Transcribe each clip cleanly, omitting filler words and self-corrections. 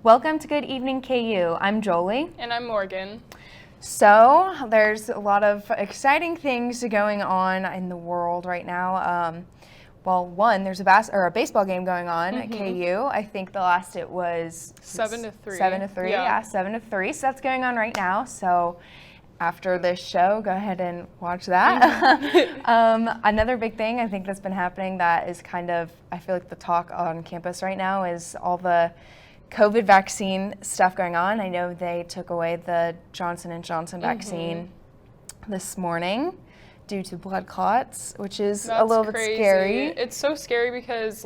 Welcome to Good Evening KU. I'm Jolie. And I'm Morgan. So there's a lot of exciting things going on in the world right now. One, there's a baseball game going on at KU. I think the last it was 7-3. 7-3, yeah, 7-3. So that's going on right now. So after this show, go ahead and watch that. Another big thing I think that's been happening that is kind of, I feel like the talk on campus right now is all the COVID vaccine stuff going on. I know they took away the Johnson & Johnson vaccine this morning due to blood clots, which is That's a little bit crazy. scary. It's so scary because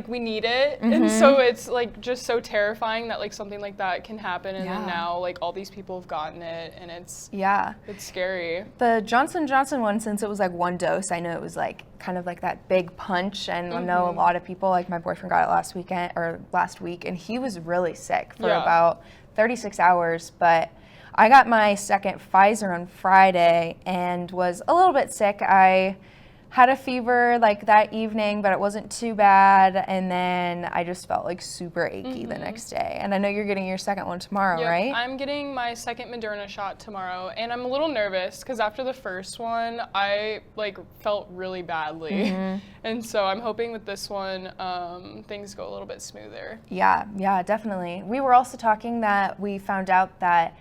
we need it, and so it's just so terrifying that something like that can happen, and then now all these people have gotten it, and it's scary. The Johnson & Johnson one, since it was one dose, I know it was kind of that big punch, and I know a lot of people, my boyfriend got it last week, and he was really sick for about 36 hours, but I got my second Pfizer on Friday and was a little bit sick. I had a fever that evening, but it wasn't too bad, and then I just felt super achy the next day. And I know you're getting your second one tomorrow, right? I'm getting my second Moderna shot tomorrow, and I'm a little nervous because after the first one, I felt really badly, and so I'm hoping with this one things go a little bit smoother. Yeah, definitely. We were also talking that we found out that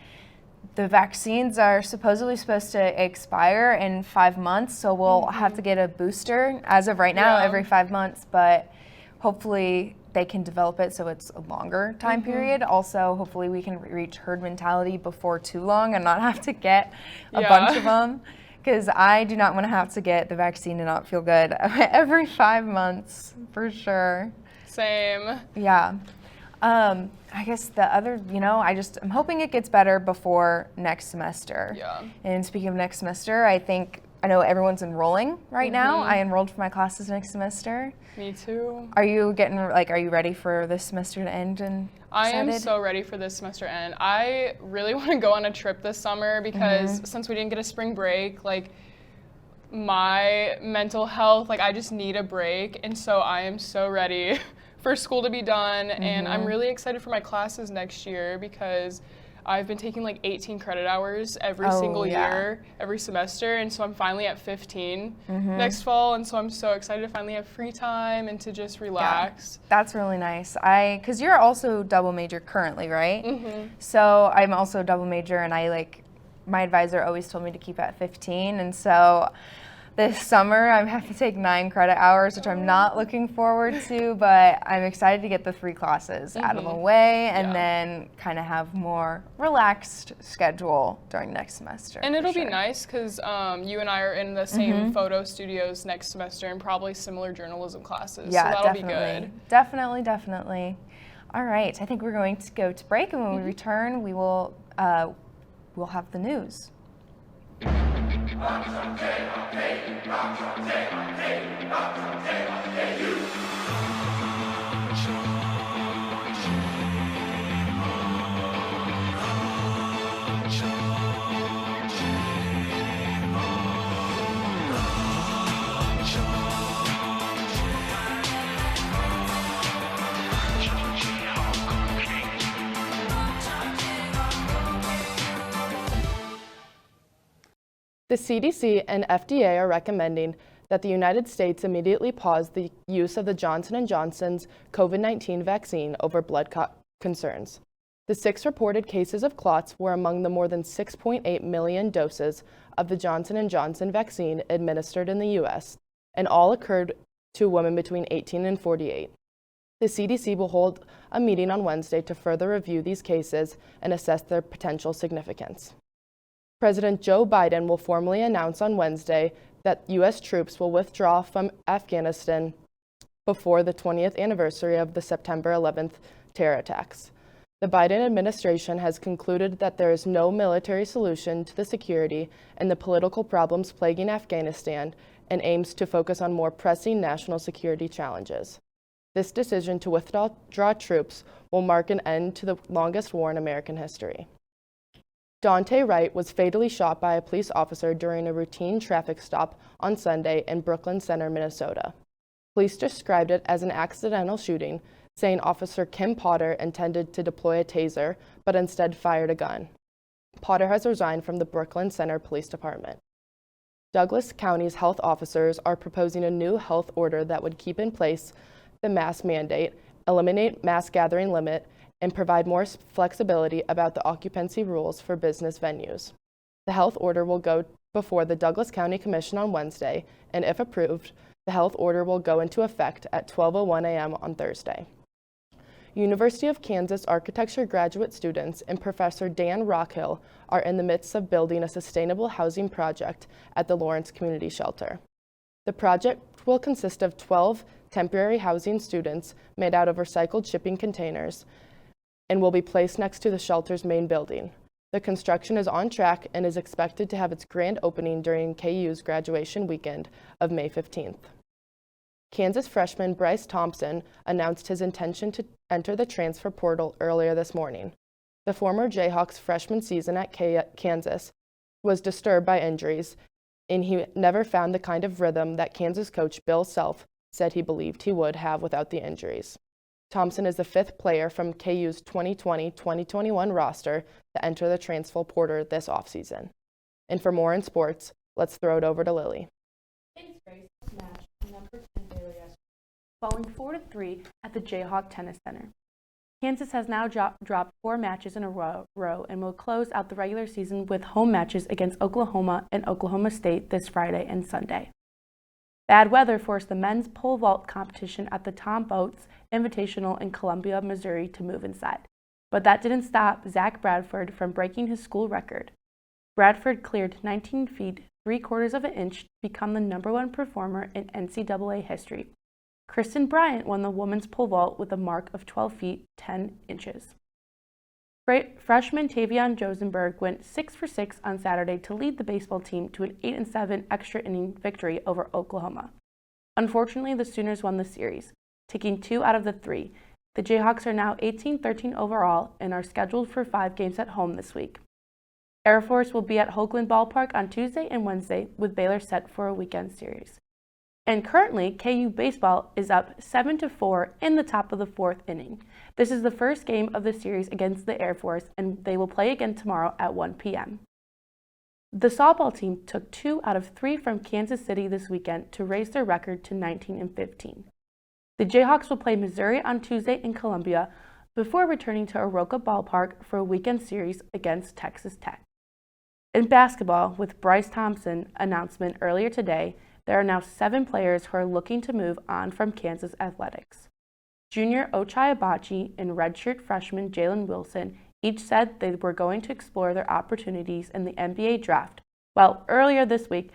the vaccines are supposedly supposed to expire in 5 months, so we'll have to get a booster as of right now every 5 months, but hopefully they can develop it so it's a longer time period. Also, hopefully we can reach herd mentality before too long and not have to get a bunch of them, because I do not want to have to get the vaccine and not feel good every 5 months, for Same. Yeah. I guess the other, I'm hoping it gets better before next semester. Yeah. And speaking of next semester, I know everyone's enrolling right now. I enrolled for my classes next semester. Me too. Are you ready for this semester to end and I am so ready for this semester to end. I really want to go on a trip this summer because since we didn't get a spring break, my mental health, I just need a break, and so I am so ready for school to be done, and I'm really excited for my classes next year because I've been taking 18 credit hours every single year, every semester, and so I'm finally at 15 next fall, and so I'm so excited to finally have free time and to just relax. Yeah, that's really nice. Because you're also double major currently, right? So I'm also double major, and my advisor always told me to keep at 15, and so this summer, I have to take 9 credit hours, which I'm not looking forward to, but I'm excited to get the 3 classes out of the way and then kind of have more relaxed schedule during next semester. And it'll be nice because you and I are in the same photo studios next semester and probably similar journalism classes. Yeah, so that'll be good. Definitely. All right, I think we're going to go to break, and when we return, we'll have the news. The CDC and FDA are recommending that the United States immediately pause the use of the Johnson & Johnson's COVID-19 vaccine over blood clot concerns. The 6 reported cases of clots were among the more than 6.8 million doses of the Johnson & Johnson vaccine administered in the U.S., and all occurred to women between 18 and 48. The CDC will hold a meeting on Wednesday to further review these cases and assess their potential significance. President Joe Biden will formally announce on Wednesday that U.S. troops will withdraw from Afghanistan before the 20th anniversary of the September 11th terror attacks. The Biden administration has concluded that there is no military solution to the security and the political problems plaguing Afghanistan and aims to focus on more pressing national security challenges. This decision to withdraw troops will mark an end to the longest war in American history. Dante Wright was fatally shot by a police officer during a routine traffic stop on Sunday in Brooklyn Center, Minnesota. Police described it as an accidental shooting saying Officer Kim Potter intended to deploy a taser, but instead fired a gun. Potter has resigned from the Brooklyn Center Police Department. Douglas County's health officers are proposing a new health order that would keep in place the mask mandate, eliminate mass gathering limit, and provide more flexibility about the occupancy rules for business venues. The health order will go before the Douglas County Commission on Wednesday, and if approved, the health order will go into effect at 12:01 a.m. on Thursday. University of Kansas architecture graduate students and Professor Dan Rockhill are in the midst of building a sustainable housing project at the Lawrence Community Shelter. The project will consist of 12 temporary housing students made out of recycled shipping containers and will be placed next to the shelter's main building. The construction is on track and is expected to have its grand opening during KU's graduation weekend of May 15th. Kansas freshman Bryce Thompson announced his intention to enter the transfer portal earlier this morning. The former Jayhawks' freshman season at Kansas was disturbed by injuries, and he never found the kind of rhythm that Kansas coach Bill Self said he believed he would have without the injuries. Thompson is the fifth player from KU's 2020-2021 roster to enter the transfer portal this offseason. And for more in sports, let's throw it over to Lily. Thanks, Grace. Match number 10 Baylor yesterday, falling 4-3 at the Jayhawk Tennis Center. Kansas has now dropped 4 matches in a row and will close out the regular season with home matches against Oklahoma and Oklahoma State this Friday and Sunday. Bad weather forced the men's pole vault competition at the Tom Boats Invitational in Columbia, Missouri to move inside. But that didn't stop Zach Bradford from breaking his school record. Bradford cleared 19 feet 3/4 of an inch to become the #1 performer in NCAA history. Kristen Bryant won the women's pole vault with a mark of 12 feet 10 inches. Freshman Tavion Josenberg went 6 for 6 on Saturday to lead the baseball team to an 8-7 extra inning victory over Oklahoma. Unfortunately, the Sooners won the series, taking 2 out of the 3. The Jayhawks are now 18-13 overall and are scheduled for 5 games at home this week. Air Force will be at Hoagland Ballpark on Tuesday and Wednesday, with Baylor set for a weekend series. And currently, KU baseball is up 7-4 in the top of the 4th inning. This is the first game of the series against the Air Force, and they will play again tomorrow at 1 p.m. The softball team took 2 out of 3 from Kansas City this weekend to raise their record to 19-15. The Jayhawks will play Missouri on Tuesday in Columbia before returning to Oroka Ballpark for a weekend series against Texas Tech. In basketball, with Bryce Thompson announcement earlier today, there are now 7 players who are looking to move on from Kansas athletics. Junior Ochai Abachi and redshirt freshman Jalen Wilson each said they were going to explore their opportunities in the NBA draft, while earlier this week,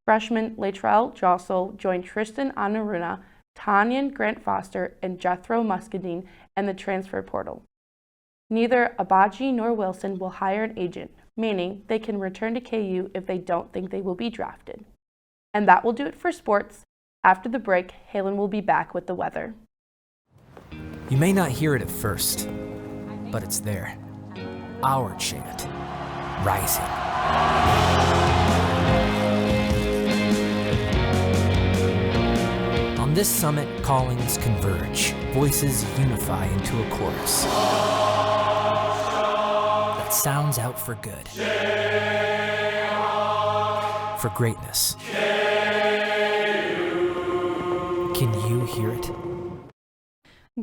freshman Latrell Jossel joined Tristan Anaruna, Tanyan Grant Foster, and Jethro Muscadine in the transfer portal. Neither Abachi nor Wilson will hire an agent, meaning they can return to KU if they don't think they will be drafted. And that will do it for sports. After the break, Halen will be back with the weather. You may not hear it at first, but it's there. Our chant, rising. On this summit, callings converge, voices unify into a chorus that sounds out for good, for greatness. Can you hear it?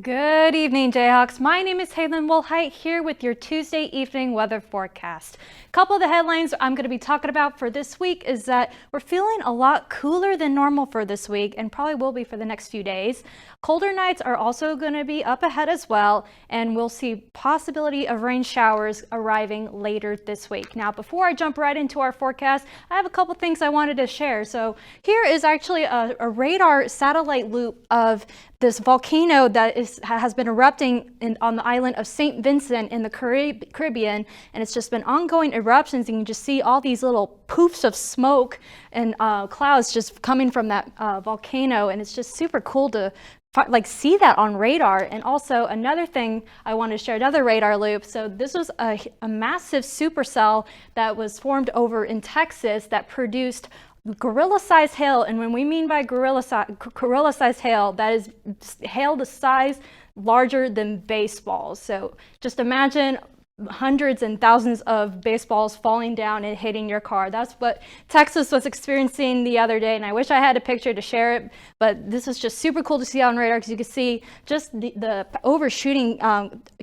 Good evening, Jayhawks. My name is Halen Woolheit here with your Tuesday evening weather forecast. A couple of the headlines I'm going to be talking about for this week is that we're feeling a lot cooler than normal for this week and probably will be for the next few days. Colder nights are also going to be up ahead as well, and we'll see possibility of rain showers arriving later this week. Now, before I jump right into our forecast, I have a couple things I wanted to share. So here is actually a radar satellite loop of this volcano that has been erupting on the island of St. Vincent in the Caribbean, and it's just been ongoing eruptions. You can just see all these little poofs of smoke and clouds just coming from that volcano, and it's just super cool to see that on radar. And also another thing I want to share, another radar loop. So this was a massive supercell that was formed over in Texas that produced gorilla-sized hail. And when we mean by gorilla-sized hail, that is hail the size larger than baseballs. So just imagine hundreds and thousands of baseballs falling down and hitting your car. That's what Texas was experiencing the other day, and I wish I had a picture to share it, but this is just super cool to see on radar because you can see just the overshooting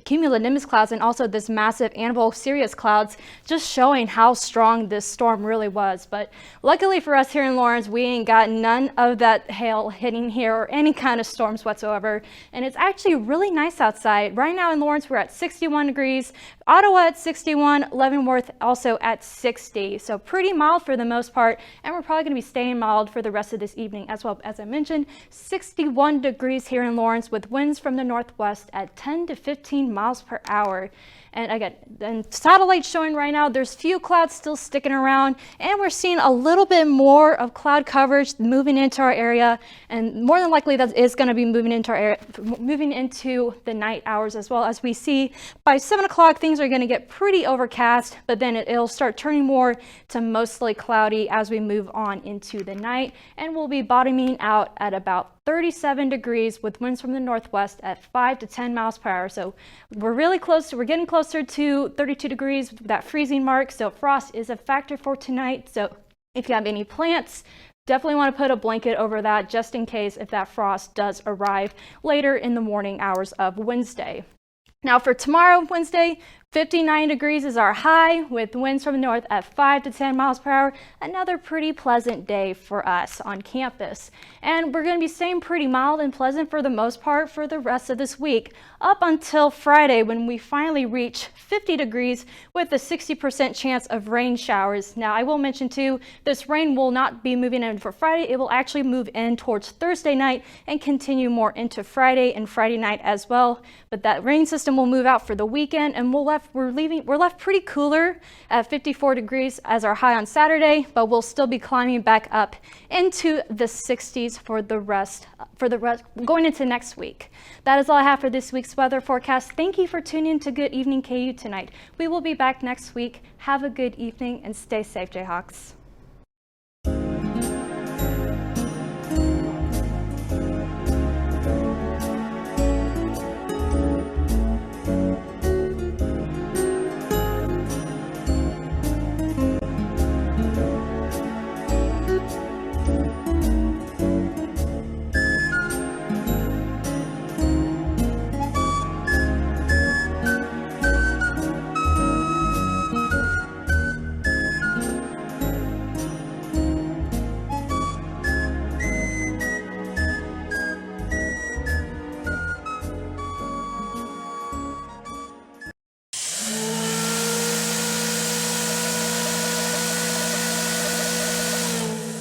cumulonimbus clouds and also this massive Annibal Sirius clouds, just showing how strong this storm really was. But luckily for us here in Lawrence, we ain't got none of that hail hitting here or any kind of storms whatsoever, and it's actually really nice outside. Right now in Lawrence, we're at 61 degrees. Ottawa at 61, Leavenworth also at 60. So pretty mild for the most part, and we're probably going to be staying mild for the rest of this evening as well. As I mentioned, 61 degrees here in Lawrence with winds from the northwest at 10 to 15 miles per hour. And again, the satellite showing right now, there's few clouds still sticking around, and we're seeing a little bit more of cloud coverage moving into our area, and more than likely that is going to be moving into our area, moving into the night hours as well. As we see by 7 o'clock, things are going to get pretty overcast, but then it'll start turning more to mostly cloudy as we move on into the night, and we'll be bottoming out at about 37 degrees with winds from the northwest at 5 to 10 miles per hour. So we're really close. We're getting closer to 32 degrees, that freezing mark. So frost is a factor for tonight. So if you have any plants, definitely want to put a blanket over that just in case if that frost does arrive later in the morning hours of Wednesday. Now for tomorrow, Wednesday, 59 degrees is our high with winds from the north at 5 to 10 miles per hour. Another pretty pleasant day for us on campus. And we're going to be staying pretty mild and pleasant for the most part for the rest of this week up until Friday when we finally reach 50 degrees with a 60% chance of rain showers. Now I will mention too, this rain will not be moving in for Friday. It will actually move in towards Thursday night and continue more into Friday and Friday night as well. But that rain system will move out for the weekend, and we're left pretty cooler at 54 degrees as our high on Saturday, but we'll still be climbing back up into the 60s for the rest going into next week. That is all I have for this week's weather forecast. Thank you for tuning in to Good Evening KU tonight. We will be back next week. Have a good evening and stay safe, Jayhawks.